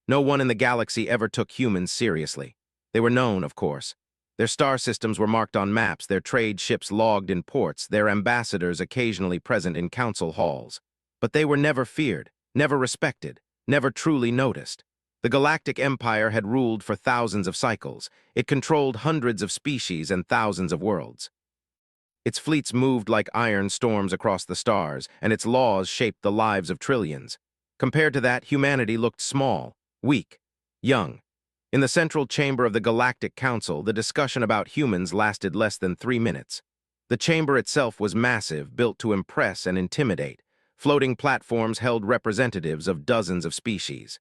No one in the galaxy ever took humans seriously. They were known, of course. Their star systems were marked on maps, their trade ships logged in ports, their ambassadors occasionally present in council halls. But they were never feared, never respected, never truly noticed. The Galactic Empire had ruled for thousands of cycles. It controlled hundreds of species and thousands of worlds. Its fleets moved like iron storms across the stars, and its laws shaped the lives of trillions. Compared to that, humanity looked small, weak, young. In the central chamber of the Galactic Council, the discussion about humans lasted less than 3 minutes. The chamber itself was massive, built to impress and intimidate. Floating platforms held representatives of dozens of species.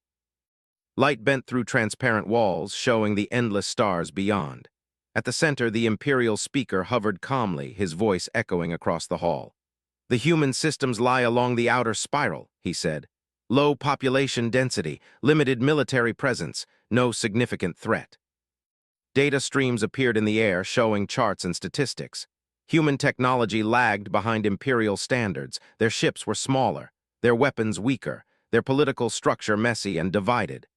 Light bent through transparent walls, showing the endless stars beyond. At the center, the Imperial speaker hovered calmly, his voice echoing across the hall. "The human systems lie along the outer spiral," he said. "Low population density, limited military presence, no significant threat." Data streams appeared in the air, showing charts and statistics. Human technology lagged behind Imperial standards. Their ships were smaller, their weapons weaker, their political structure messy and divided.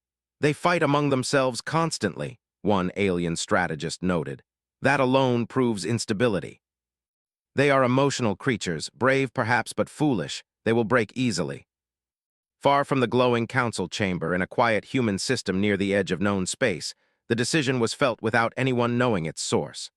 "They fight among themselves constantly," one alien strategist noted. "That alone proves instability. They are emotional creatures, brave perhaps but foolish. They will break easily." Far from the glowing council chamber, in a quiet human system near the edge of known space, the decision was felt without anyone knowing its source.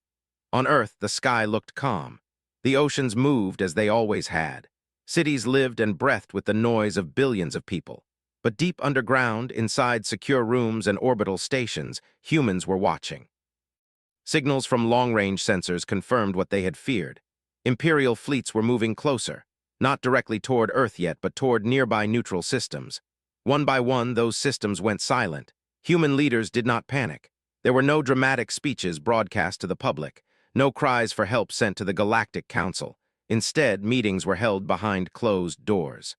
On Earth, the sky looked calm. The oceans moved as they always had. Cities lived and breathed with the noise of billions of people. But deep underground, inside secure rooms and orbital stations, humans were watching. Signals from long-range sensors confirmed what they had feared. Imperial fleets were moving closer, not directly toward Earth yet, but toward nearby neutral systems. One by one, those systems went silent. Human leaders did not panic. There were no dramatic speeches broadcast to the public, no cries for help sent to the Galactic Council. Instead, meetings were held behind closed doors.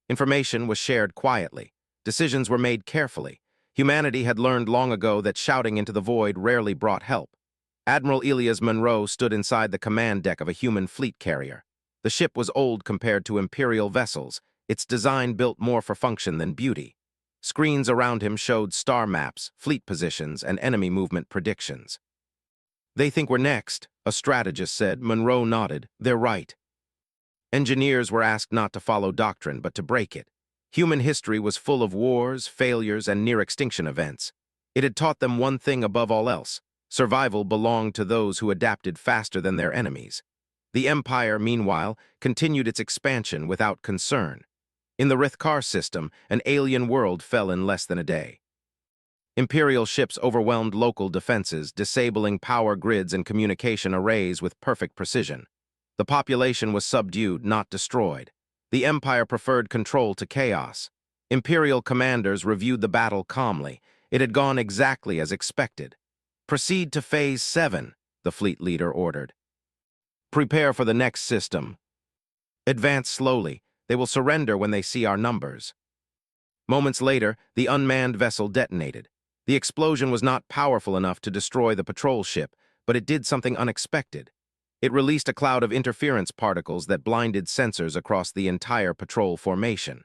Information was shared quietly. Decisions were made carefully. Humanity had learned long ago that shouting into the void rarely brought help. Admiral Elias Monroe stood inside the command deck of a human fleet carrier. The ship was old compared to Imperial vessels, its design built more for function than beauty. Screens around him showed star maps, fleet positions, and enemy movement predictions. "They think we're next," a strategist said. Monroe nodded. "They're right." Engineers were asked not to follow doctrine, but to break it. Human history was full of wars, failures, and near-extinction events. It had taught them one thing above all else: survival belonged to those who adapted faster than their enemies. The Empire, meanwhile, continued its expansion without concern. In the Rithkar system, an alien world fell in less than a day. Imperial ships overwhelmed local defenses, disabling power grids and communication arrays with perfect precision. The population was subdued, not destroyed. The Empire preferred control to chaos. Imperial commanders reviewed the battle calmly. It had gone exactly as expected. "Proceed to Phase 7, the fleet leader ordered. "Prepare for the next system. Advance slowly. They will surrender when they see our numbers." Moments later, the unmanned vessel detonated. The explosion was not powerful enough to destroy the patrol ship, but it did something unexpected. It released a cloud of interference particles that blinded sensors across the entire patrol formation.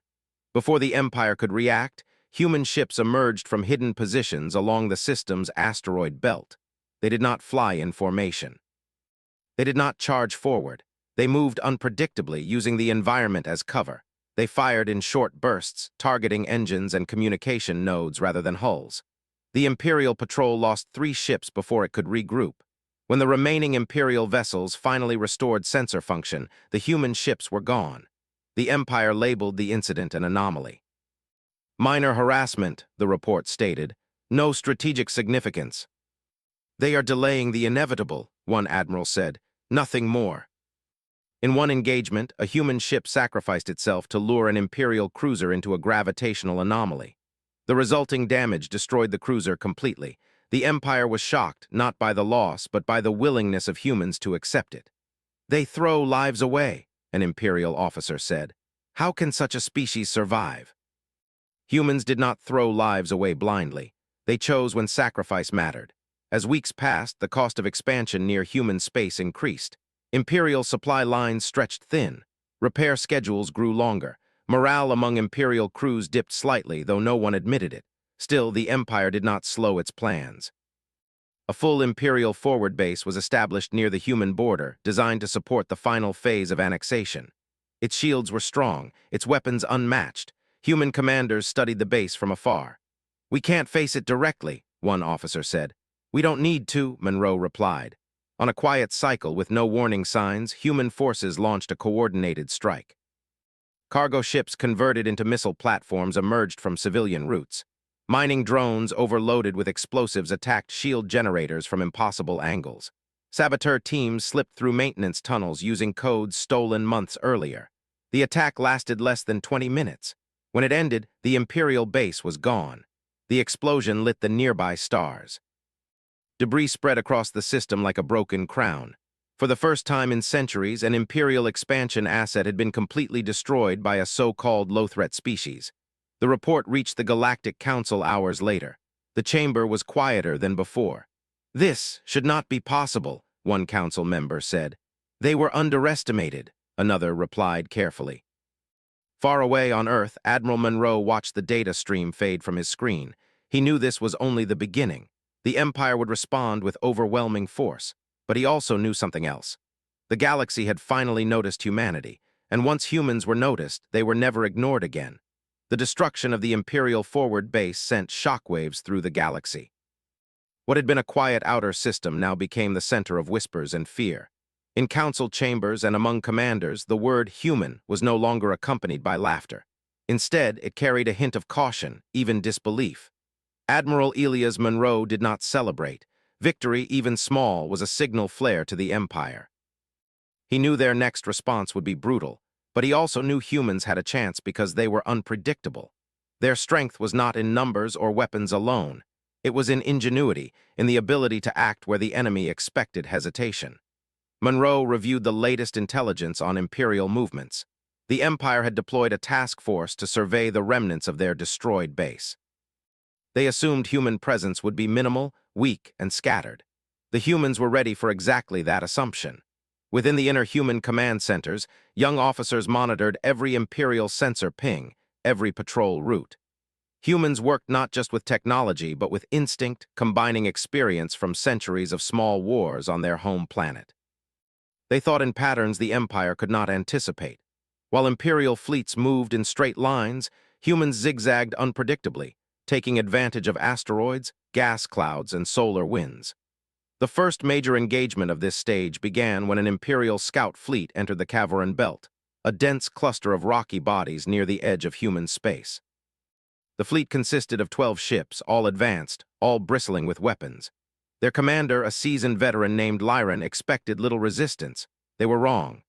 Before the Empire could react, human ships emerged from hidden positions along the system's asteroid belt. They did not fly in formation. They did not charge forward. They moved unpredictably, using the environment as cover. They fired in short bursts, targeting engines and communication nodes rather than hulls. The Imperial patrol lost 3 ships before it could regroup. When the remaining Imperial vessels finally restored sensor function, the human ships were gone. The Empire labeled the incident an anomaly. "Minor harassment," the report stated. "No strategic significance." "They are delaying the inevitable," one admiral said. "Nothing more." In one engagement, a human ship sacrificed itself to lure an Imperial cruiser into a gravitational anomaly. The resulting damage destroyed the cruiser completely. The Empire was shocked, not by the loss, but by the willingness of humans to accept it. "They throw lives away," an Imperial officer said. "How can such a species survive?" Humans did not throw lives away blindly. They chose when sacrifice mattered. As weeks passed, the cost of expansion near human space increased. Imperial supply lines stretched thin. Repair schedules grew longer. Morale among Imperial crews dipped slightly, though no one admitted it. Still, the Empire did not slow its plans. A full Imperial forward base was established near the human border, designed to support the final phase of annexation. Its shields were strong, its weapons unmatched. Human commanders studied the base from afar. "We can't face it directly," one officer said. "We don't need to," Monroe replied. On a quiet cycle with no warning signs, human forces launched a coordinated strike. Cargo ships converted into missile platforms emerged from civilian routes. Mining drones overloaded with explosives attacked shield generators from impossible angles. Saboteur teams slipped through maintenance tunnels using codes stolen months earlier. The attack lasted less than 20 minutes. When it ended, the Imperial base was gone. The explosion lit the nearby stars. Debris spread across the system like a broken crown. For the first time in centuries, an Imperial expansion asset had been completely destroyed by a so-called low-threat species. The report reached the Galactic Council hours later. The chamber was quieter than before. "This should not be possible," one council member said. "They were underestimated," another replied carefully. Far away on Earth, Admiral Monroe watched the data stream fade from his screen. He knew this was only the beginning. The Empire would respond with overwhelming force. But he also knew something else. The galaxy had finally noticed humanity, and once humans were noticed, they were never ignored again. The destruction of the Imperial forward base sent shockwaves through the galaxy. What had been a quiet outer system now became the center of whispers and fear. In council chambers and among commanders, the word human was no longer accompanied by laughter. Instead, it carried a hint of caution, even disbelief. Admiral Elias Monroe did not celebrate. Victory, even small, was a signal flare to the Empire. He knew their next response would be brutal, but he also knew humans had a chance because they were unpredictable. Their strength was not in numbers or weapons alone. It was in ingenuity, in the ability to act where the enemy expected hesitation. Monroe reviewed the latest intelligence on Imperial movements. The Empire had deployed a task force to survey the remnants of their destroyed base. They assumed human presence would be minimal, weak, and scattered. The humans were ready for exactly that assumption. Within the inner human command centers, young officers monitored every Imperial sensor ping, every patrol route. Humans worked not just with technology, but with instinct, combining experience from centuries of small wars on their home planet. They thought in patterns the Empire could not anticipate. While Imperial fleets moved in straight lines, humans zigzagged unpredictably, taking advantage of asteroids, gas clouds, and solar winds. The first major engagement of this stage began when an Imperial scout fleet entered the Cavaran Belt, a dense cluster of rocky bodies near the edge of human space. The fleet consisted of 12 ships, all advanced, all bristling with weapons. Their commander, a seasoned veteran named Lyran, expected little resistance. They were wrong.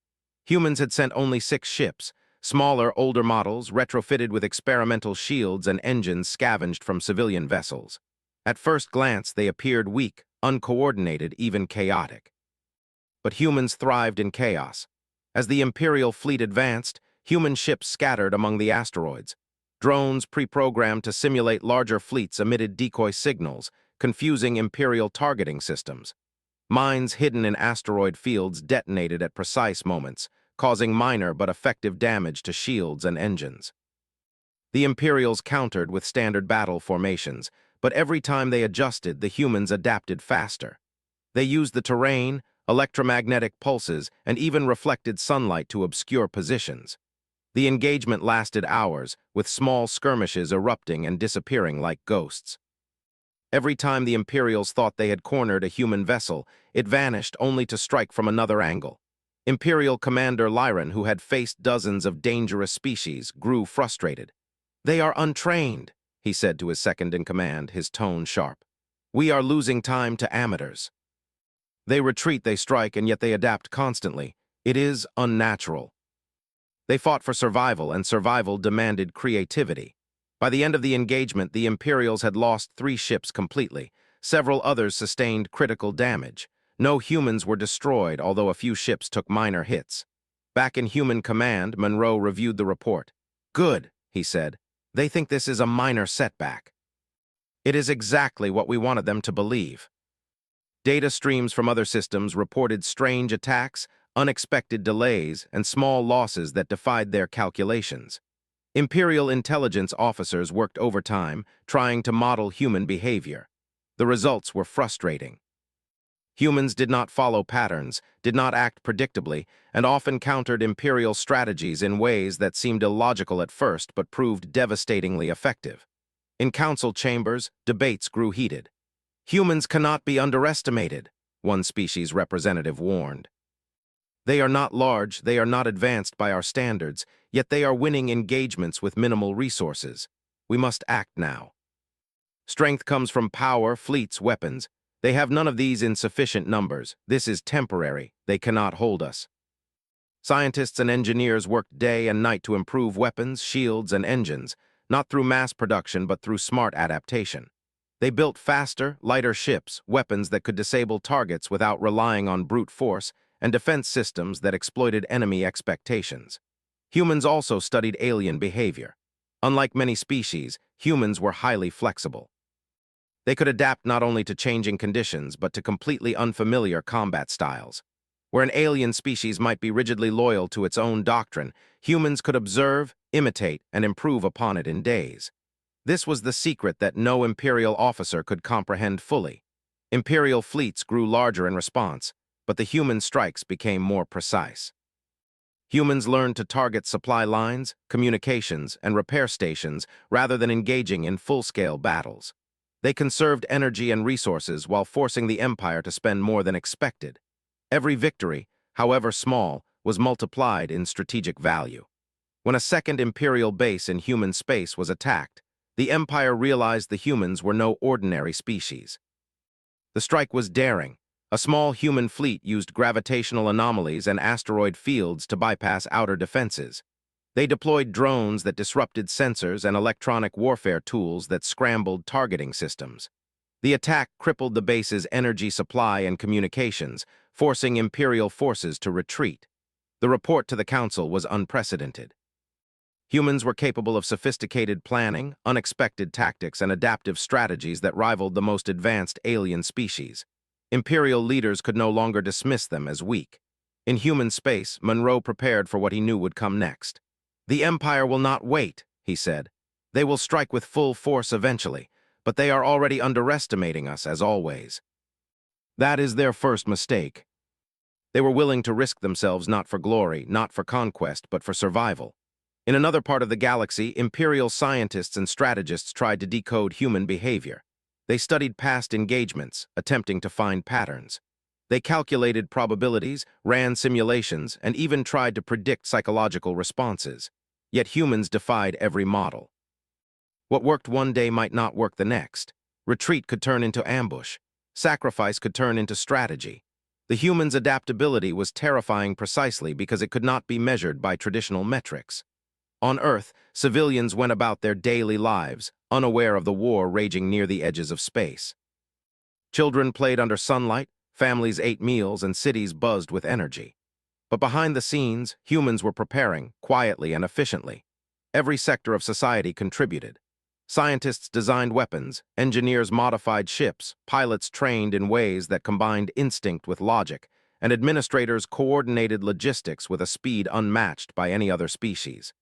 Humans had sent only 6 ships, smaller, older models, retrofitted with experimental shields and engines scavenged from civilian vessels. At first glance, they appeared weak, uncoordinated, even chaotic. But humans thrived in chaos. As the Imperial fleet advanced, human ships scattered among the asteroids. Drones pre-programmed to simulate larger fleets emitted decoy signals, confusing Imperial targeting systems. Mines hidden in asteroid fields detonated at precise moments, causing minor but effective damage to shields and engines. The Imperials countered with standard battle formations, but every time they adjusted, the humans adapted faster. They used the terrain, electromagnetic pulses, and even reflected sunlight to obscure positions. The engagement lasted hours, with small skirmishes erupting and disappearing like ghosts. Every time the Imperials thought they had cornered a human vessel, it vanished only to strike from another angle. Imperial Commander Lyran, who had faced dozens of dangerous species, grew frustrated. "They are untrained," he said to his second-in-command, his tone sharp. "We are losing time to amateurs. They retreat, they strike, and yet they adapt constantly. It is unnatural." They fought for survival, and survival demanded creativity. By the end of the engagement, the Imperials had lost 3 ships completely. Several others sustained critical damage. No humans were destroyed, although a few ships took minor hits. Back in human command, Monroe reviewed the report. "Good," he said. "They think this is a minor setback." It is exactly what we wanted them to believe. Data streams from other systems reported strange attacks, unexpected delays, and small losses that defied their calculations. Imperial intelligence officers worked overtime, trying to model human behavior. The results were frustrating. Humans did not follow patterns, did not act predictably, and often countered Imperial strategies in ways that seemed illogical at first but proved devastatingly effective. In council chambers, debates grew heated. Humans cannot be underestimated, one species representative warned. They are not large, they are not advanced by our standards, yet they are winning engagements with minimal resources. We must act now. Strength comes from power, fleets, weapons. They have none of these in sufficient numbers. This is temporary. They cannot hold us. Scientists and engineers worked day and night to improve weapons, shields, and engines, not through mass production but through smart adaptation. They built faster, lighter ships, weapons that could disable targets without relying on brute force, and defense systems that exploited enemy expectations. Humans also studied alien behavior. Unlike many species, humans were highly flexible. They could adapt not only to changing conditions but to completely unfamiliar combat styles. Where an alien species might be rigidly loyal to its own doctrine, humans could observe, imitate, and improve upon it in days. This was the secret that no Imperial officer could comprehend fully. Imperial fleets grew larger in response, but the human strikes became more precise. Humans learned to target supply lines, communications, and repair stations rather than engaging in full-scale battles. They conserved energy and resources while forcing the Empire to spend more than expected. Every victory, however small, was multiplied in strategic value. When a second Imperial base in human space was attacked, the Empire realized the humans were no ordinary species. The strike was daring. A small human fleet used gravitational anomalies and asteroid fields to bypass outer defenses. They deployed drones that disrupted sensors and electronic warfare tools that scrambled targeting systems. The attack crippled the base's energy supply and communications, forcing Imperial forces to retreat. The report to the Council was unprecedented. Humans were capable of sophisticated planning, unexpected tactics, and adaptive strategies that rivaled the most advanced alien species. Imperial leaders could no longer dismiss them as weak. In human space, Monroe prepared for what he knew would come next. "The Empire will not wait," he said. "They will strike with full force eventually, but they are already underestimating us, as always." That is their first mistake. They were willing to risk themselves not for glory, not for conquest, but for survival. In another part of the galaxy, Imperial scientists and strategists tried to decode human behavior. They studied past engagements, attempting to find patterns. They calculated probabilities, ran simulations, and even tried to predict psychological responses. Yet humans defied every model. What worked one day might not work the next. Retreat could turn into ambush. Sacrifice could turn into strategy. The human's adaptability was terrifying precisely because it could not be measured by traditional metrics. On Earth, civilians went about their daily lives, unaware of the war raging near the edges of space. Children played under sunlight, families ate meals, and cities buzzed with energy. But behind the scenes, humans were preparing, quietly and efficiently. Every sector of society contributed. Scientists designed weapons, engineers modified ships, pilots trained in ways that combined instinct with logic, and administrators coordinated logistics with a speed unmatched by any other species.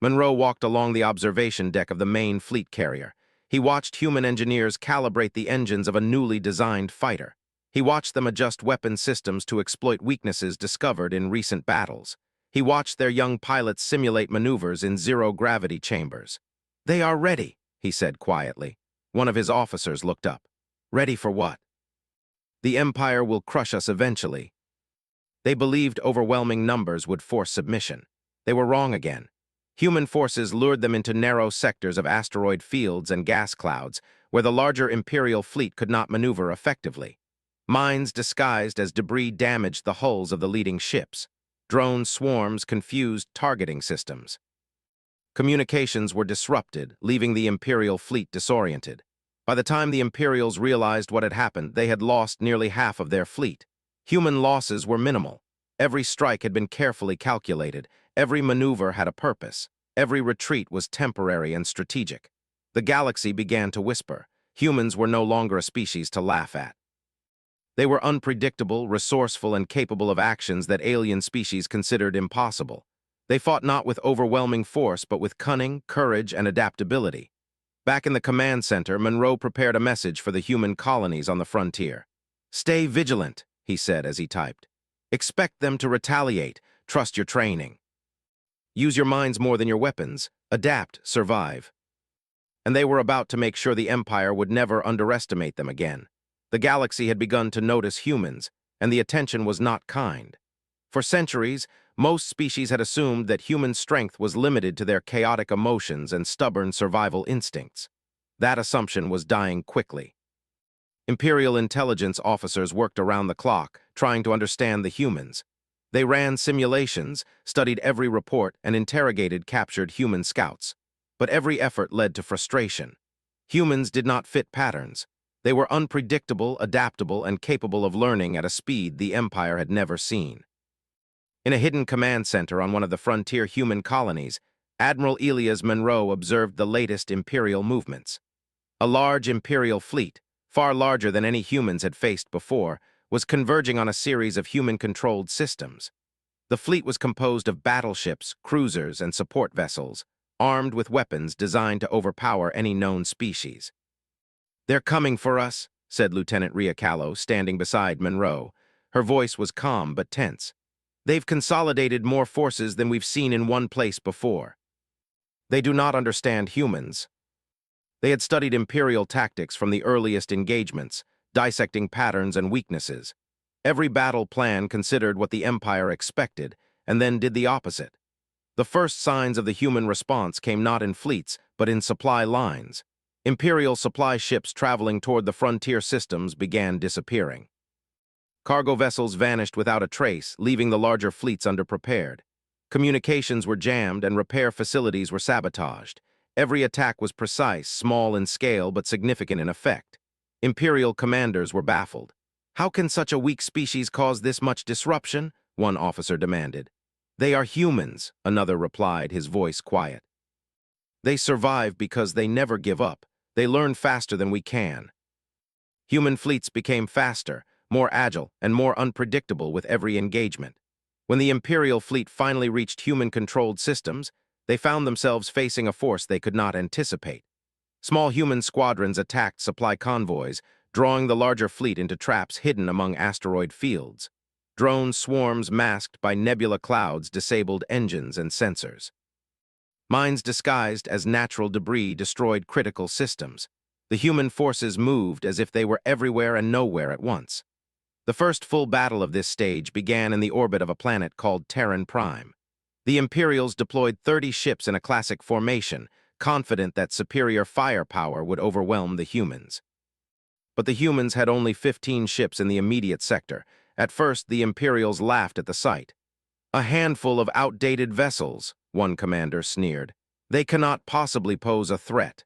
Monroe walked along the observation deck of the main fleet carrier. He watched human engineers calibrate the engines of a newly designed fighter. He watched them adjust weapon systems to exploit weaknesses discovered in recent battles. He watched their young pilots simulate maneuvers in zero-gravity chambers. "They are ready," he said quietly. One of his officers looked up. "Ready for what?" "The Empire will crush us eventually." They believed overwhelming numbers would force submission. They were wrong again. Human forces lured them into narrow sectors of asteroid fields and gas clouds, where the larger Imperial fleet could not maneuver effectively. Mines disguised as debris damaged the hulls of the leading ships. Drone swarms confused targeting systems. Communications were disrupted, leaving the Imperial fleet disoriented. By the time the Imperials realized what had happened, they had lost nearly half of their fleet. Human losses were minimal. Every strike had been carefully calculated. Every maneuver had a purpose. Every retreat was temporary and strategic. The galaxy began to whisper. Humans were no longer a species to laugh at. They were unpredictable, resourceful, and capable of actions that alien species considered impossible. They fought not with overwhelming force, but with cunning, courage, and adaptability. Back in the command center, Monroe prepared a message for the human colonies on the frontier. "Stay vigilant," he said as he typed. "Expect them to retaliate. Trust your training. Use your minds more than your weapons. Adapt, survive." And they were about to make sure the Empire would never underestimate them again. The galaxy had begun to notice humans, and the attention was not kind. For centuries, most species had assumed that human strength was limited to their chaotic emotions and stubborn survival instincts. That assumption was dying quickly. Imperial intelligence officers worked around the clock, trying to understand the humans. They ran simulations, studied every report, and interrogated captured human scouts. But every effort led to frustration. Humans did not fit patterns. They were unpredictable, adaptable, and capable of learning at a speed the Empire had never seen. In a hidden command center on one of the frontier human colonies, Admiral Elias Monroe observed the latest Imperial movements. A large Imperial fleet, far larger than any humans had faced before, was converging on a series of human-controlled systems. The fleet was composed of battleships, cruisers, and support vessels, armed with weapons designed to overpower any known species. "They're coming for us," said Lieutenant Riacallo, standing beside Monroe. Her voice was calm but tense. "They've consolidated more forces than we've seen in one place before. They do not understand humans." They had studied Imperial tactics from the earliest engagements, dissecting patterns and weaknesses. Every battle plan considered what the Empire expected, and then did the opposite. The first signs of the human response came not in fleets, but in supply lines. Imperial supply ships traveling toward the frontier systems began disappearing. Cargo vessels vanished without a trace, leaving the larger fleets underprepared. Communications were jammed and repair facilities were sabotaged. Every attack was precise, small in scale, but significant in effect. Imperial commanders were baffled. "How can such a weak species cause this much disruption?" one officer demanded. "They are humans," another replied, his voice quiet. "They survive because they never give up. They learn faster than we can." Human fleets became faster, more agile, and more unpredictable with every engagement. When the Imperial fleet finally reached human-controlled systems, they found themselves facing a force they could not anticipate. Small human squadrons attacked supply convoys, drawing the larger fleet into traps hidden among asteroid fields. Drone swarms masked by nebula clouds disabled engines and sensors. Mines disguised as natural debris destroyed critical systems. The human forces moved as if they were everywhere and nowhere at once. The first full battle of this stage began in the orbit of a planet called Terran Prime. The Imperials deployed 30 ships in a classic formation, confident that superior firepower would overwhelm the humans. But the humans had only 15 ships in the immediate sector. At first, the Imperials laughed at the sight. "A handful of outdated vessels," one commander sneered. "They cannot possibly pose a threat."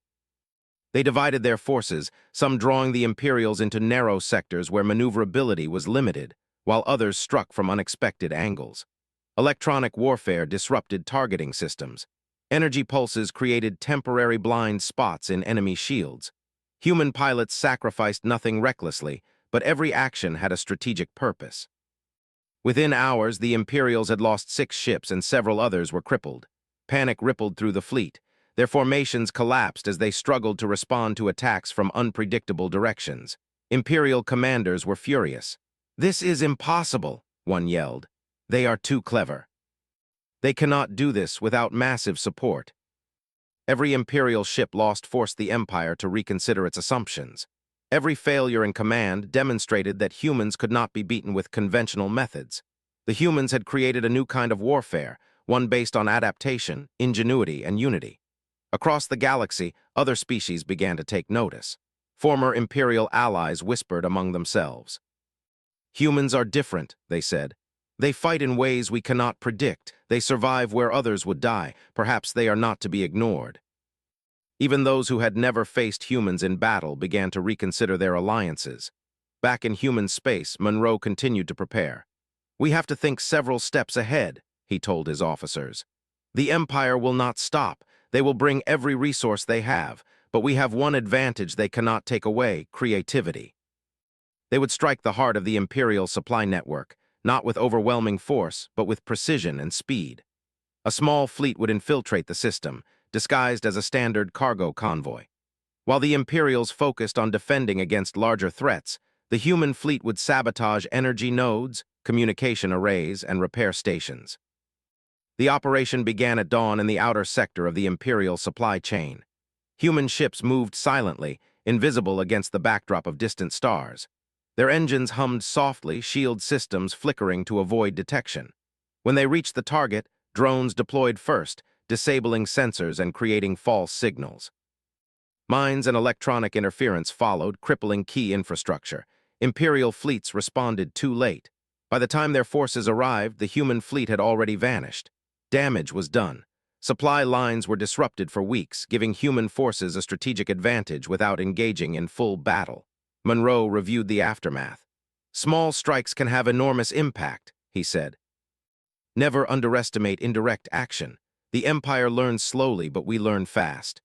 They divided their forces, some drawing the Imperials into narrow sectors where maneuverability was limited, while others struck from unexpected angles. Electronic warfare disrupted targeting systems. Energy pulses created temporary blind spots in enemy shields. Human pilots sacrificed nothing recklessly, but every action had a strategic purpose. Within hours, the Imperials had lost 6 ships and several others were crippled. Panic rippled through the fleet. Their formations collapsed as they struggled to respond to attacks from unpredictable directions. Imperial commanders were furious. "This is impossible," one yelled. "They are too clever. They cannot do this without massive support." Every Imperial ship lost forced the Empire to reconsider its assumptions. Every failure in command demonstrated that humans could not be beaten with conventional methods. The humans had created a new kind of warfare, one based on adaptation, ingenuity, and unity. Across the galaxy, other species began to take notice. Former Imperial allies whispered among themselves. "Humans are different," they said. "They fight in ways we cannot predict. They survive where others would die. Perhaps they are not to be ignored." Even those who had never faced humans in battle began to reconsider their alliances. Back in human space, Monroe continued to prepare. "We have to think several steps ahead," he told his officers. "The Empire will not stop. They will bring every resource they have, but we have one advantage they cannot take away: creativity." They would strike the heart of the Imperial supply network, not with overwhelming force, but with precision and speed. A small fleet would infiltrate the system, disguised as a standard cargo convoy. While the Imperials focused on defending against larger threats, the human fleet would sabotage energy nodes, communication arrays, and repair stations. The operation began at dawn in the outer sector of the Imperial supply chain. Human ships moved silently, invisible against the backdrop of distant stars. Their engines hummed softly, shield systems flickering to avoid detection. When they reached the target, drones deployed first, disabling sensors and creating false signals. Mines and electronic interference followed, crippling key infrastructure. Imperial fleets responded too late. By the time their forces arrived, the human fleet had already vanished. Damage was done. Supply lines were disrupted for weeks, giving human forces a strategic advantage without engaging in full battle. Monroe reviewed the aftermath. "Small strikes can have enormous impact," he said. "Never underestimate indirect action. The Empire learns slowly, but we learn fast."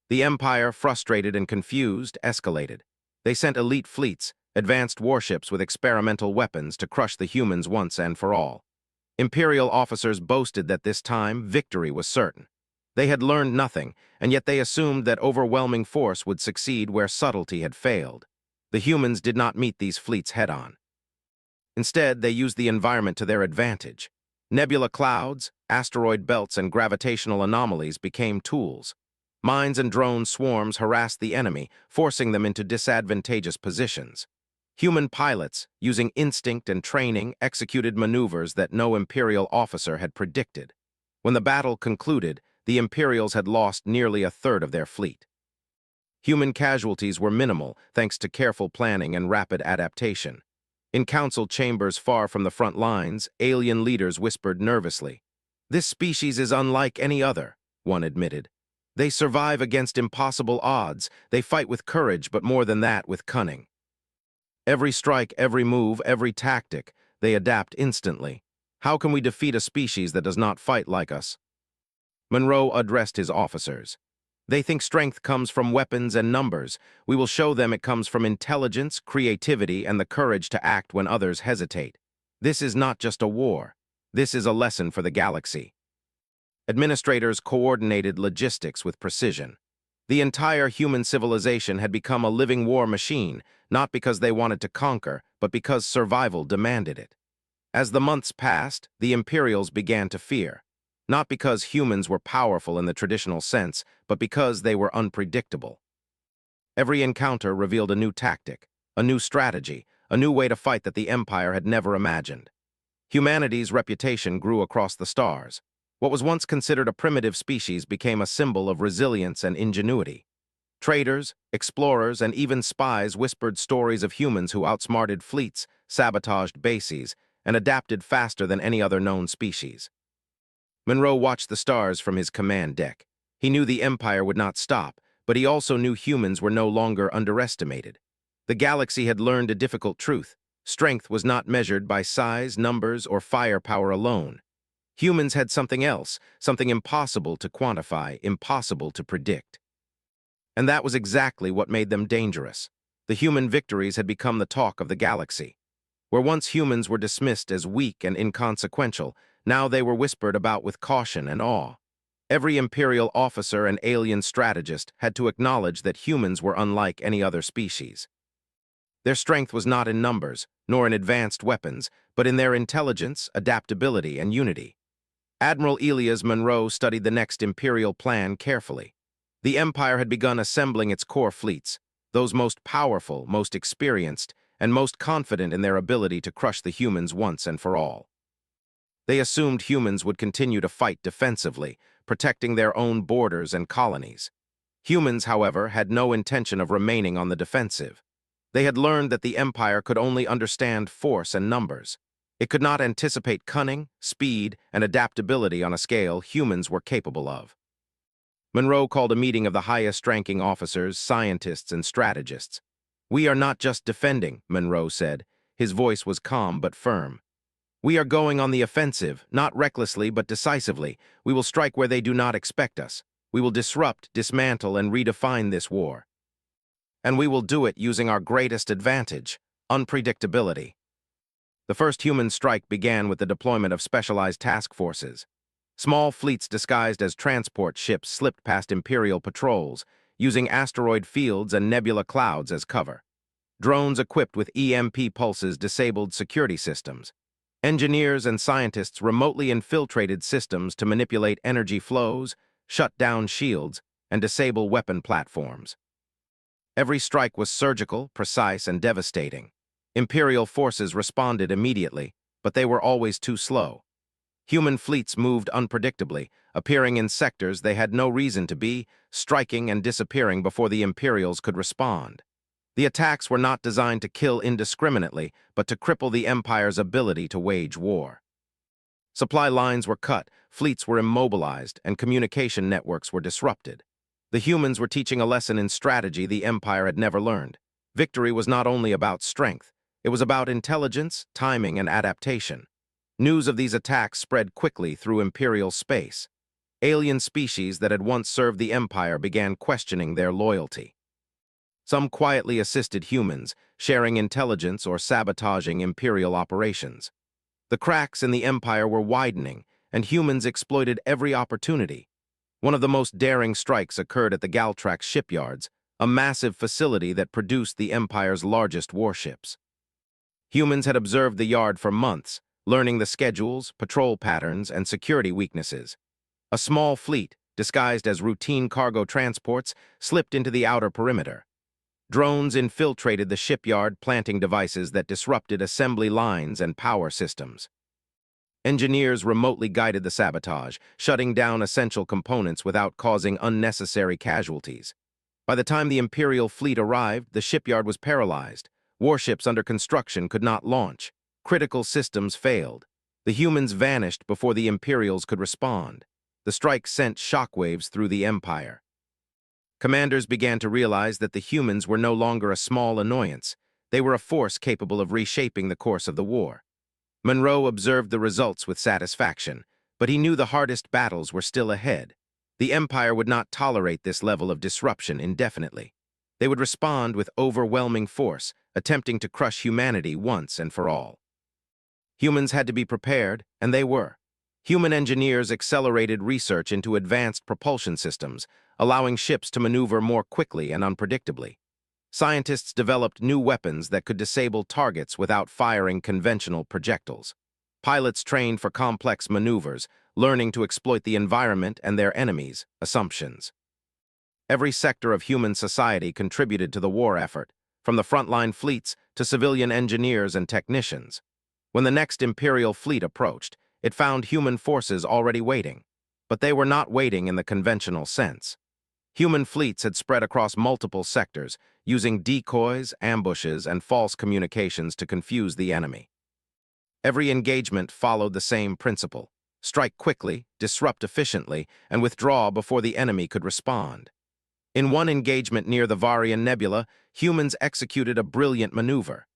The Empire, frustrated and confused, escalated. They sent elite fleets, advanced warships with experimental weapons to crush the humans once and for all. Imperial officers boasted that this time victory was certain. They had learned nothing, and yet they assumed that overwhelming force would succeed where subtlety had failed. The humans did not meet these fleets head-on. Instead, they used the environment to their advantage. Nebula clouds, asteroid belts, and gravitational anomalies became tools. Mines and drone swarms harassed the enemy, forcing them into disadvantageous positions. Human pilots, using instinct and training, executed maneuvers that no Imperial officer had predicted. When the battle concluded, the Imperials had lost nearly a third of their fleet. Human casualties were minimal thanks to careful planning and rapid adaptation. In council chambers far from the front lines, alien leaders whispered nervously. "This species is unlike any other," one admitted. "They survive against impossible odds. They fight with courage, but more than that, with cunning. Every strike, every move, every tactic, they adapt instantly. How can we defeat a species that does not fight like us?" Monroe addressed his officers. "They think strength comes from weapons and numbers. We will show them it comes from intelligence, creativity, and the courage to act when others hesitate. This is not just a war. This is a lesson for the galaxy." Administrators coordinated logistics with precision. The entire human civilization had become a living war machine, not because they wanted to conquer, but because survival demanded it. As the months passed, the Imperials began to fear. Not because humans were powerful in the traditional sense, but because they were unpredictable. Every encounter revealed a new tactic, a new strategy, a new way to fight that the Empire had never imagined. Humanity's reputation grew across the stars. What was once considered a primitive species became a symbol of resilience and ingenuity. Traders, explorers, and even spies whispered stories of humans who outsmarted fleets, sabotaged bases, and adapted faster than any other known species. Monroe watched the stars from his command deck. He knew the Empire would not stop, but he also knew humans were no longer underestimated. The galaxy had learned a difficult truth. Strength was not measured by size, numbers, or firepower alone. Humans had something else, something impossible to quantify, impossible to predict. And that was exactly what made them dangerous. The human victories had become the talk of the galaxy. Where once humans were dismissed as weak and inconsequential, now they were whispered about with caution and awe. Every Imperial officer and alien strategist had to acknowledge that humans were unlike any other species. Their strength was not in numbers, nor in advanced weapons, but in their intelligence, adaptability, and unity. Admiral Elias Monroe studied the next Imperial plan carefully. The Empire had begun assembling its core fleets, those most powerful, most experienced, and most confident in their ability to crush the humans once and for all. They assumed humans would continue to fight defensively, protecting their own borders and colonies. Humans, however, had no intention of remaining on the defensive. They had learned that the Empire could only understand force and numbers. It could not anticipate cunning, speed, and adaptability on a scale humans were capable of. Monroe called a meeting of the highest-ranking officers, scientists, and strategists. "We are not just defending," Monroe said. His voice was calm but firm. "We are going on the offensive, not recklessly but decisively. We will strike where they do not expect us. We will disrupt, dismantle, and redefine this war. And we will do it using our greatest advantage, unpredictability." The first human strike began with the deployment of specialized task forces. Small fleets disguised as transport ships slipped past Imperial patrols, using asteroid fields and nebula clouds as cover. Drones equipped with EMP pulses disabled security systems. Engineers and scientists remotely infiltrated systems to manipulate energy flows, shut down shields, and disable weapon platforms. Every strike was surgical, precise, and devastating. Imperial forces responded immediately, but they were always too slow. Human fleets moved unpredictably, appearing in sectors they had no reason to be, striking and disappearing before the Imperials could respond. The attacks were not designed to kill indiscriminately, but to cripple the Empire's ability to wage war. Supply lines were cut, fleets were immobilized, and communication networks were disrupted. The humans were teaching a lesson in strategy the Empire had never learned. Victory was not only about strength, it was about intelligence, timing, and adaptation. News of these attacks spread quickly through Imperial space. Alien species that had once served the Empire began questioning their loyalty. Some quietly assisted humans, sharing intelligence or sabotaging Imperial operations. The cracks in the Empire were widening, and humans exploited every opportunity. One of the most daring strikes occurred at the Galactic shipyards, a massive facility that produced the Empire's largest warships. Humans had observed the yard for months, learning the schedules, patrol patterns, and security weaknesses. A small fleet, disguised as routine cargo transports, slipped into the outer perimeter. Drones infiltrated the shipyard, planting devices that disrupted assembly lines and power systems. Engineers remotely guided the sabotage, shutting down essential components without causing unnecessary casualties. By the time the Imperial fleet arrived, the shipyard was paralyzed. Warships under construction could not launch. Critical systems failed. The humans vanished before the Imperials could respond. The strike sent shockwaves through the Empire. Commanders began to realize that the humans were no longer a small annoyance. They were a force capable of reshaping the course of the war. Monroe observed the results with satisfaction, but he knew the hardest battles were still ahead. The Empire would not tolerate this level of disruption indefinitely. They would respond with overwhelming force, attempting to crush humanity once and for all. Humans had to be prepared, and they were. Human engineers accelerated research into advanced propulsion systems, allowing ships to maneuver more quickly and unpredictably. Scientists developed new weapons that could disable targets without firing conventional projectiles. Pilots trained for complex maneuvers, learning to exploit the environment and their enemies' assumptions. Every sector of human society contributed to the war effort, from the frontline fleets to civilian engineers and technicians. When the next Imperial fleet approached, it found human forces already waiting. But they were not waiting in the conventional sense. Human fleets had spread across multiple sectors, using decoys, ambushes, and false communications to confuse the enemy. Every engagement followed the same principle: strike quickly, disrupt efficiently, and withdraw before the enemy could respond. In one engagement near the Varian Nebula, humans executed a brilliant maneuver.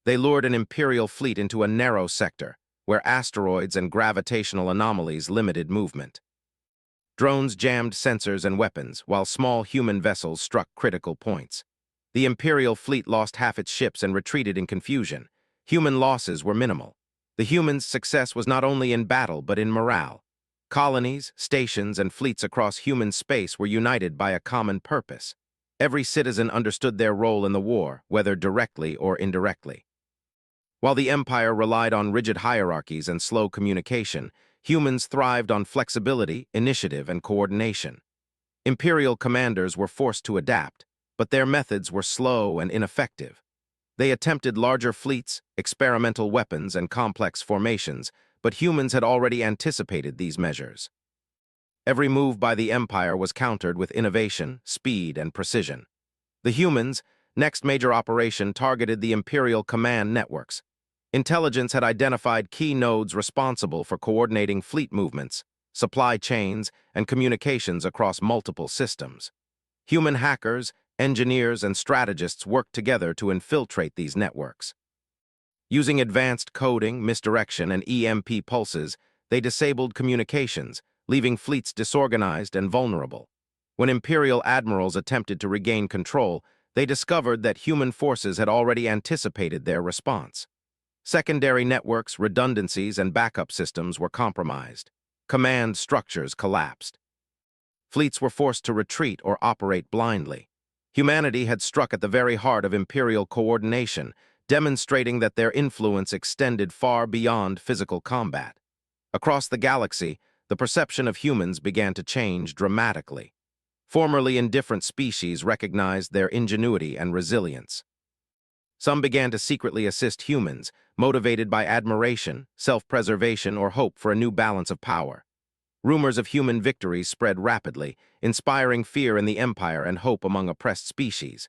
They lured an Imperial fleet into a narrow sector, where asteroids and gravitational anomalies limited movement. Drones jammed sensors and weapons, while small human vessels struck critical points. The Imperial fleet lost half its ships and retreated in confusion. Human losses were minimal. The humans' success was not only in battle but in morale. Colonies, stations, and fleets across human space were united by a common purpose. Every citizen understood their role in the war, whether directly or indirectly. While the Empire relied on rigid hierarchies and slow communication, humans thrived on flexibility, initiative, and coordination. Imperial commanders were forced to adapt, but their methods were slow and ineffective. They attempted larger fleets, experimental weapons, and complex formations, but humans had already anticipated these measures. Every move by the Empire was countered with innovation, speed, and precision. The humans' next major operation targeted the Imperial command networks. Intelligence had identified key nodes responsible for coordinating fleet movements, supply chains, and communications across multiple systems. Human hackers, engineers, and strategists worked together to infiltrate these networks. Using advanced coding, misdirection, and EMP pulses, they disabled communications, leaving fleets disorganized and vulnerable. When Imperial admirals attempted to regain control, they discovered that human forces had already anticipated their response. Secondary networks, redundancies, and backup systems were compromised. Command structures collapsed. Fleets were forced to retreat or operate blindly. Humanity had struck at the very heart of imperial coordination, demonstrating that their influence extended far beyond physical combat. Across the galaxy, the perception of humans began to change dramatically. Formerly indifferent species recognized their ingenuity and resilience. Some began to secretly assist humans, motivated by admiration, self-preservation, or hope for a new balance of power. Rumors of human victories spread rapidly, inspiring fear in the Empire and hope among oppressed species.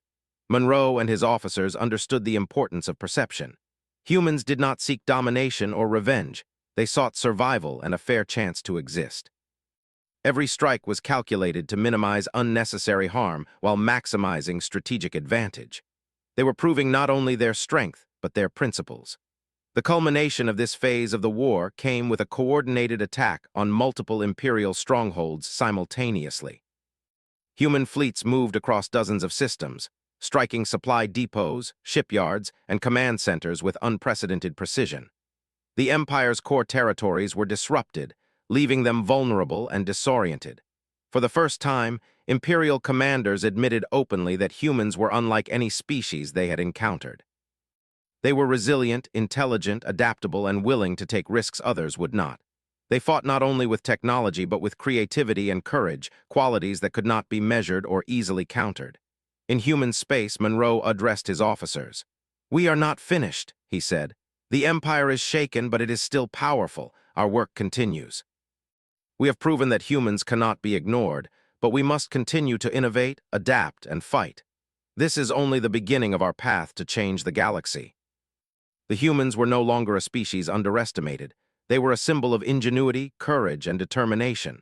Monroe and his officers understood the importance of perception. Humans did not seek domination or revenge. They sought survival and a fair chance to exist. Every strike was calculated to minimize unnecessary harm while maximizing strategic advantage. They were proving not only their strength, but their principles. The culmination of this phase of the war came with a coordinated attack on multiple Imperial strongholds simultaneously. Human fleets moved across dozens of systems, striking supply depots, shipyards, and command centers with unprecedented precision. The Empire's core territories were disrupted, leaving them vulnerable and disoriented. For the first time, Imperial commanders admitted openly that humans were unlike any species they had encountered. They were resilient, intelligent, adaptable, and willing to take risks others would not. They fought not only with technology but with creativity and courage, qualities that could not be measured or easily countered. In human space, Monroe addressed his officers. "We are not finished," he said. "The Empire is shaken, but it is still powerful. Our work continues. We have proven that humans cannot be ignored, but we must continue to innovate, adapt, and fight. This is only the beginning of our path to change the galaxy." The humans were no longer a species underestimated. They were a symbol of ingenuity, courage, and determination.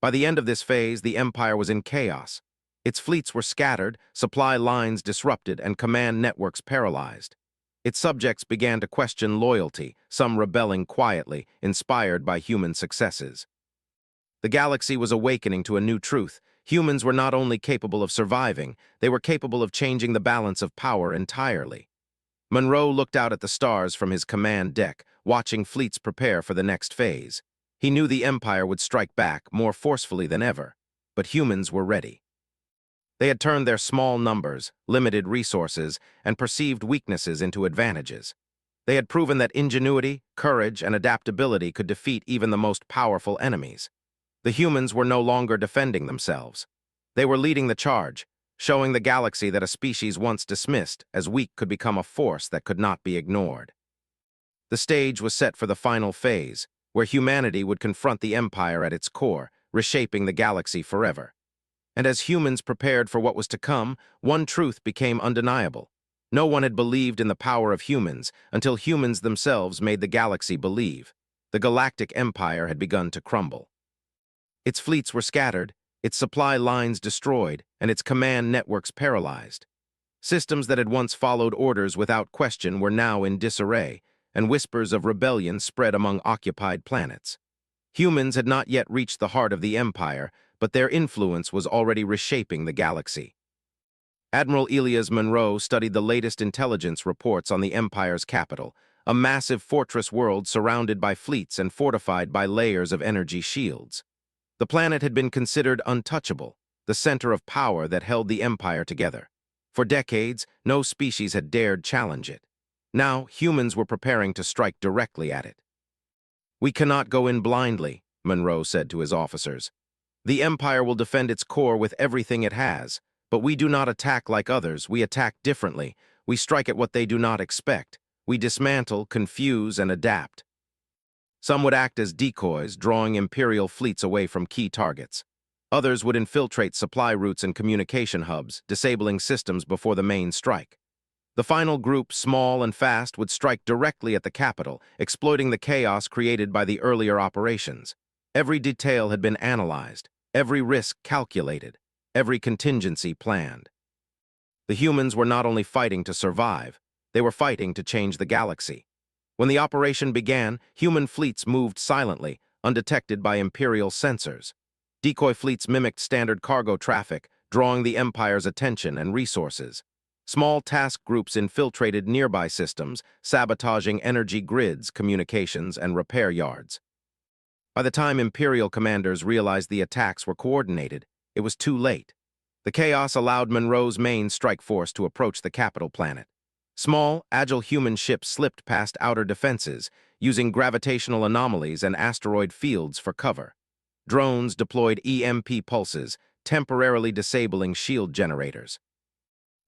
By the end of this phase, the Empire was in chaos. Its fleets were scattered, supply lines disrupted, and command networks paralyzed. Its subjects began to question loyalty, some rebelling quietly, inspired by human successes. The galaxy was awakening to a new truth. Humans were not only capable of surviving, they were capable of changing the balance of power entirely. Monroe looked out at the stars from his command deck, watching fleets prepare for the next phase. He knew the Empire would strike back more forcefully than ever, but humans were ready. They had turned their small numbers, limited resources, and perceived weaknesses into advantages. They had proven that ingenuity, courage, and adaptability could defeat even the most powerful enemies. The humans were no longer defending themselves. They were leading the charge, showing the galaxy that a species once dismissed as weak could become a force that could not be ignored. The stage was set for the final phase, where humanity would confront the Empire at its core, reshaping the galaxy forever. And as humans prepared for what was to come, one truth became undeniable. No one had believed in the power of humans until humans themselves made the galaxy believe. The Galactic Empire had begun to crumble. Its fleets were scattered, its supply lines destroyed, and its command networks paralyzed. Systems that had once followed orders without question were now in disarray, and whispers of rebellion spread among occupied planets. Humans had not yet reached the heart of the Empire, but their influence was already reshaping the galaxy. Admiral Elias Monroe studied the latest intelligence reports on the Empire's capital, a massive fortress world surrounded by fleets and fortified by layers of energy shields. The planet had been considered untouchable, the center of power that held the Empire together. For decades, no species had dared challenge it. Now, humans were preparing to strike directly at it. "We cannot go in blindly," Monroe said to his officers. "The Empire will defend its core with everything it has, but we do not attack like others. We attack differently. We strike at what they do not expect. We dismantle, confuse, and adapt." Some would act as decoys, drawing Imperial fleets away from key targets. Others would infiltrate supply routes and communication hubs, disabling systems before the main strike. The final group, small and fast, would strike directly at the capital, exploiting the chaos created by the earlier operations. Every detail had been analyzed, every risk calculated, every contingency planned. The humans were not only fighting to survive, they were fighting to change the galaxy. When the operation began, human fleets moved silently, undetected by Imperial sensors. Decoy fleets mimicked standard cargo traffic, drawing the Empire's attention and resources. Small task groups infiltrated nearby systems, sabotaging energy grids, communications, and repair yards. By the time Imperial commanders realized the attacks were coordinated, it was too late. The chaos allowed Monroe's main strike force to approach the capital planet. Small, agile human ships slipped past outer defenses, using gravitational anomalies and asteroid fields for cover. Drones deployed EMP pulses, temporarily disabling shield generators.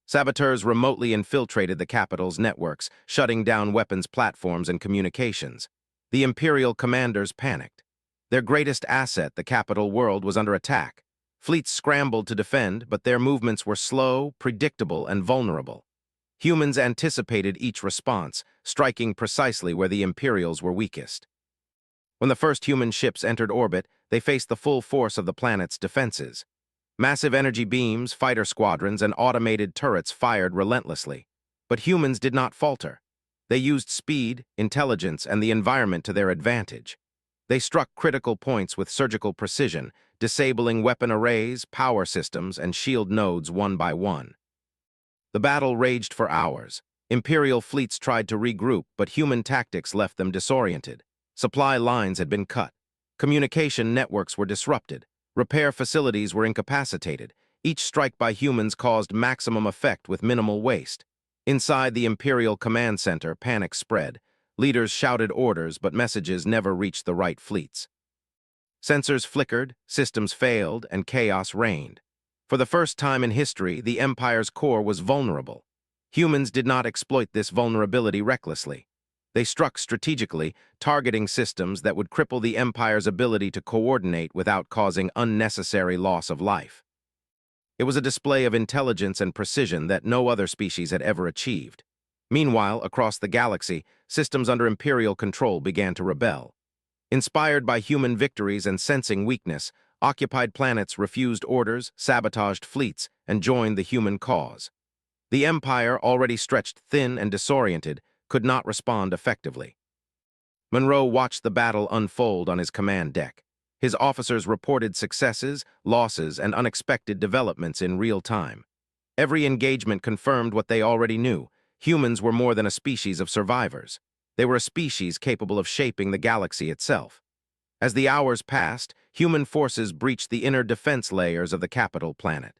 Saboteurs remotely infiltrated the capital's networks, shutting down weapons platforms and communications. The Imperial commanders panicked. Their greatest asset, the capital world, was under attack. Fleets scrambled to defend, but their movements were slow, predictable, and vulnerable. Humans anticipated each response, striking precisely where the Imperials were weakest. When the first human ships entered orbit, they faced the full force of the planet's defenses. Massive energy beams, fighter squadrons, and automated turrets fired relentlessly. But humans did not falter. They used speed, intelligence, and the environment to their advantage. They struck critical points with surgical precision, disabling weapon arrays, power systems, and shield nodes one by one. The battle raged for hours. Imperial fleets tried to regroup, but human tactics left them disoriented. Supply lines had been cut. Communication networks were disrupted. Repair facilities were incapacitated. Each strike by humans caused maximum effect with minimal waste. Inside the Imperial Command Center, panic spread. Leaders shouted orders, but messages never reached the right fleets. Sensors flickered, systems failed, and chaos reigned. For the first time in history, the Empire's core was vulnerable. Humans did not exploit this vulnerability recklessly. They struck strategically, targeting systems that would cripple the Empire's ability to coordinate without causing unnecessary loss of life. It was a display of intelligence and precision that no other species had ever achieved. Meanwhile, across the galaxy, systems under Imperial control began to rebel. Inspired by human victories and sensing weakness, occupied planets refused orders, sabotaged fleets, and joined the human cause. The Empire, already stretched thin and disoriented, could not respond effectively. Monroe watched the battle unfold on his command deck. His officers reported successes, losses, and unexpected developments in real time. Every engagement confirmed what they already knew. Humans were more than a species of survivors. They were a species capable of shaping the galaxy itself. As the hours passed, human forces breached the inner defense layers of the capital planet.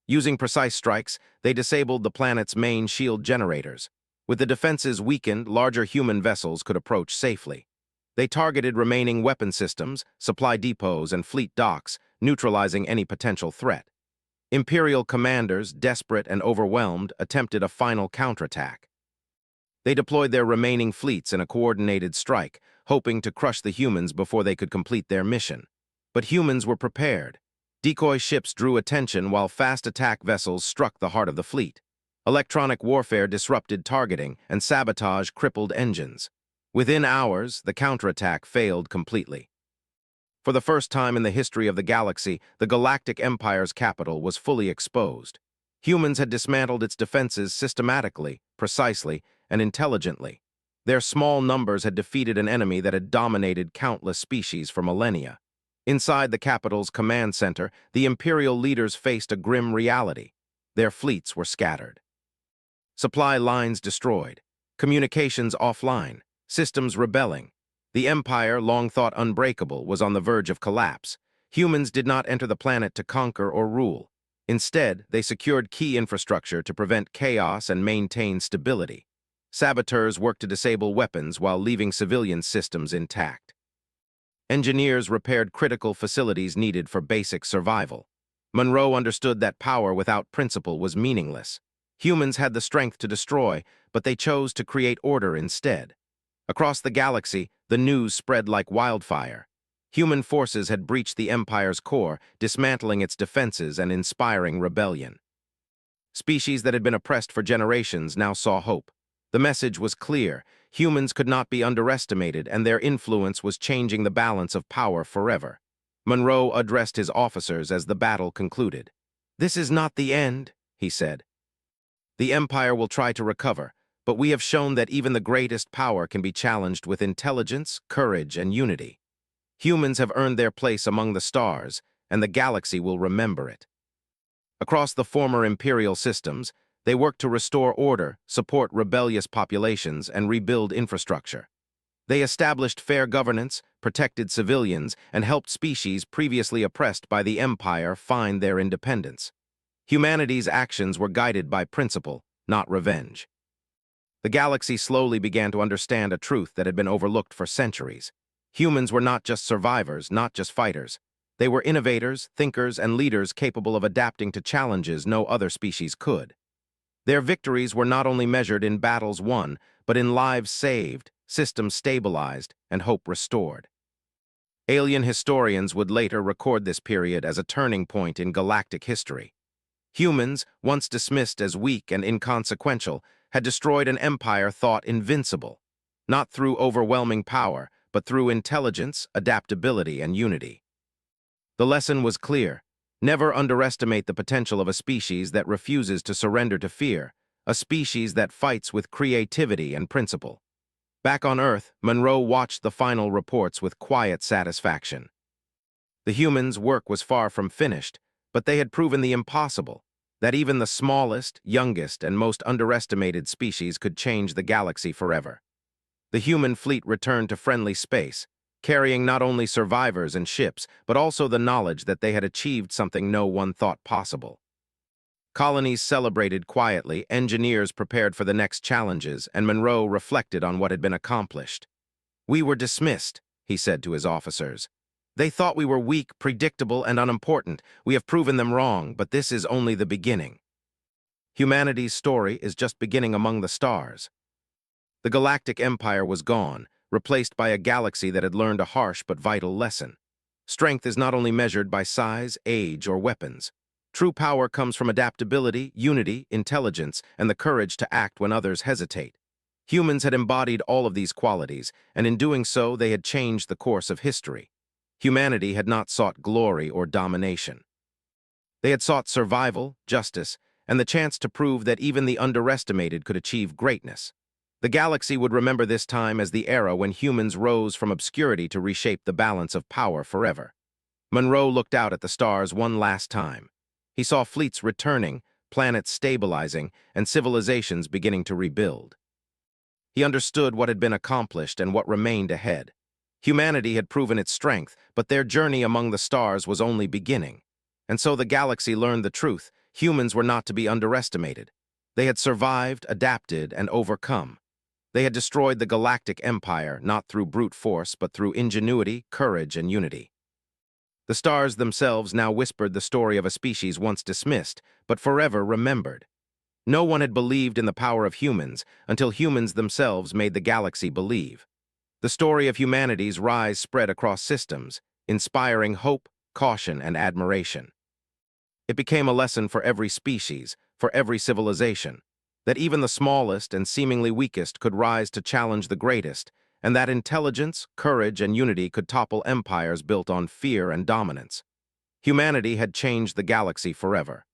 Using precise strikes, they disabled the planet's main shield generators. With the defenses weakened, larger human vessels could approach safely. They targeted remaining weapon systems, supply depots, and fleet docks, neutralizing any potential threat. Imperial commanders, desperate and overwhelmed, attempted a final counterattack. They deployed their remaining fleets in a coordinated strike, hoping to crush the humans before they could complete their mission. But humans were prepared. Decoy ships drew attention while fast attack vessels struck the heart of the fleet. Electronic warfare disrupted targeting, and sabotage crippled engines. Within hours, the counterattack failed completely. For the first time in the history of the galaxy, the Galactic Empire's capital was fully exposed. Humans had dismantled its defenses systematically, precisely, and intelligently. Their small numbers had defeated an enemy that had dominated countless species for millennia. Inside the capital's command center, the Imperial leaders faced a grim reality. Their fleets were scattered. Supply lines destroyed, communications offline, systems rebelling. The Empire, long thought unbreakable, was on the verge of collapse. Humans did not enter the planet to conquer or rule. Instead, they secured key infrastructure to prevent chaos and maintain stability. Saboteurs worked to disable weapons while leaving civilian systems intact. Engineers repaired critical facilities needed for basic survival. Monroe understood that power without principle was meaningless. Humans had the strength to destroy, but they chose to create order instead. Across the galaxy, the news spread like wildfire. Human forces had breached the Empire's core, dismantling its defenses and inspiring rebellion. Species that had been oppressed for generations now saw hope. The message was clear: humans could not be underestimated, and their influence was changing the balance of power forever. Monroe addressed his officers as the battle concluded. "This is not the end," he said. "The Empire will try to recover, but we have shown that even the greatest power can be challenged with intelligence, courage, and unity. Humans have earned their place among the stars, and the galaxy will remember it." Across the former Imperial systems, they worked to restore order, support rebellious populations, and rebuild infrastructure. They established fair governance, protected civilians, and helped species previously oppressed by the Empire find their independence. Humanity's actions were guided by principle, not revenge. The galaxy slowly began to understand a truth that had been overlooked for centuries. Humans were not just survivors, not just fighters. They were innovators, thinkers, and leaders capable of adapting to challenges no other species could. Their victories were not only measured in battles won, but in lives saved, systems stabilized, and hope restored. Alien historians would later record this period as a turning point in galactic history. Humans, once dismissed as weak and inconsequential, had destroyed an empire thought invincible, not through overwhelming power, but through intelligence, adaptability, and unity. The lesson was clear. Never underestimate the potential of a species that refuses to surrender to fear, a species that fights with creativity and principle. Back on Earth, Monroe watched the final reports with quiet satisfaction. The humans' work was far from finished, but they had proven the impossible, that even the smallest, youngest, and most underestimated species could change the galaxy forever. The human fleet returned to friendly space, carrying not only survivors and ships, but also the knowledge that they had achieved something no one thought possible. Colonies celebrated quietly, engineers prepared for the next challenges, and Monroe reflected on what had been accomplished. "We were dismissed," he said to his officers. "They thought we were weak, predictable, and unimportant. We have proven them wrong, but this is only the beginning." Humanity's story is just beginning among the stars. The Galactic Empire was gone, replaced by a galaxy that had learned a harsh but vital lesson. Strength is not only measured by size, age, or weapons. True power comes from adaptability, unity, intelligence, and the courage to act when others hesitate. Humans had embodied all of these qualities, and in doing so, they had changed the course of history. Humanity had not sought glory or domination. They had sought survival, justice, and the chance to prove that even the underestimated could achieve greatness. The galaxy would remember this time as the era when humans rose from obscurity to reshape the balance of power forever. Monroe looked out at the stars one last time. He saw fleets returning, planets stabilizing, and civilizations beginning to rebuild. He understood what had been accomplished and what remained ahead. Humanity had proven its strength, but their journey among the stars was only beginning. And so the galaxy learned the truth. Humans were not to be underestimated. They had survived, adapted, and overcome. They had destroyed the Galactic Empire, not through brute force, but through ingenuity, courage, and unity. The stars themselves now whispered the story of a species once dismissed, but forever remembered. No one had believed in the power of humans until humans themselves made the galaxy believe. The story of humanity's rise spread across systems, inspiring hope, caution, and admiration. It became a lesson for every species, for every civilization, that even the smallest and seemingly weakest could rise to challenge the greatest, and that intelligence, courage, and unity could topple empires built on fear and dominance. Humanity had changed the galaxy forever.